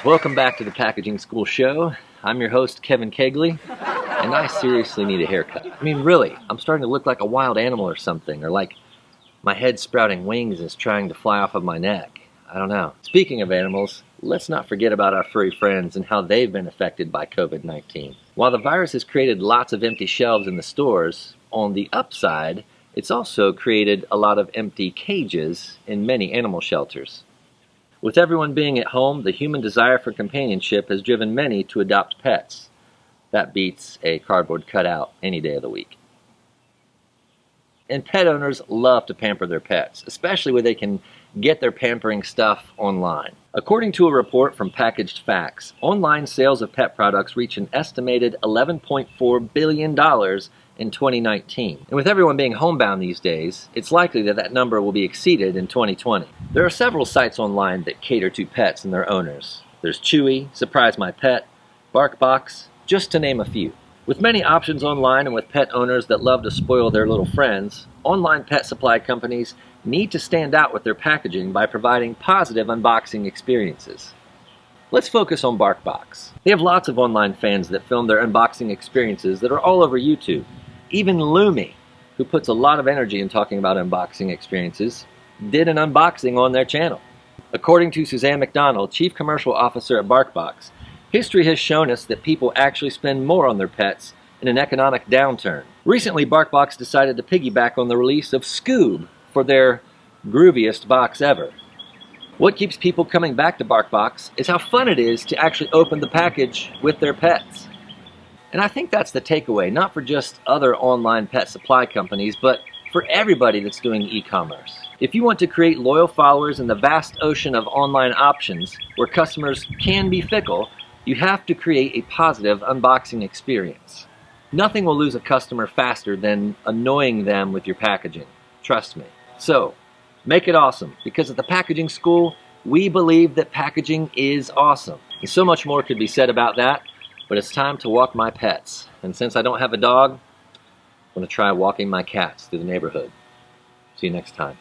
Welcome back to the Packaging School Show. I'm your host, Kevin Kegley, and I seriously need a haircut. I mean, really, I'm starting to look like a wild animal or something, or like my head sprouting wings is trying to fly off of my neck. I don't know. Speaking of animals, let's not forget about our furry friends and how they've been affected by COVID-19. While the virus has created lots of empty shelves in the stores, on the upside, it's also created a lot of empty cages in many animal shelters. With everyone being at home, the human desire for companionship has driven many to adopt pets. That beats a cardboard cutout any day of the week. And pet owners love to pamper their pets, especially when they can get their pampering stuff online. According to a report from Packaged Facts, online sales of pet products reach an estimated $11.4 billion in 2019. And with everyone being homebound these days, it's likely that that number will be exceeded in 2020. There are several sites online that cater to pets and their owners. There's Chewy, Surprise My Pet, BarkBox, just to name a few. With many options online and with pet owners that love to spoil their little friends, online pet supply companies need to stand out with their packaging by providing positive unboxing experiences. Let's focus on BarkBox. They have lots of online fans that film their unboxing experiences that are all over YouTube. Even Lumi, who puts a lot of energy in talking about unboxing experiences, did an unboxing on their channel. According to Suzanne McDonald, Chief Commercial Officer at BarkBox, history has shown us that people actually spend more on their pets in an economic downturn. Recently, BarkBox decided to piggyback on the release of Scoob for their grooviest box ever. What keeps people coming back to BarkBox is how fun it is to actually open the package with their pets. And I think that's the takeaway, not for just other online pet supply companies, but for everybody that's doing e-commerce. If you want to create loyal followers in the vast ocean of online options where customers can be fickle, you have to create a positive unboxing experience. Nothing will lose a customer faster than annoying them with your packaging. Trust me. So, make it awesome, because at the Packaging School, we believe that packaging is awesome. And so much more could be said about that, but it's time to walk my pets. And since I don't have a dog, I'm going to try walking my cats through the neighborhood. See you next time.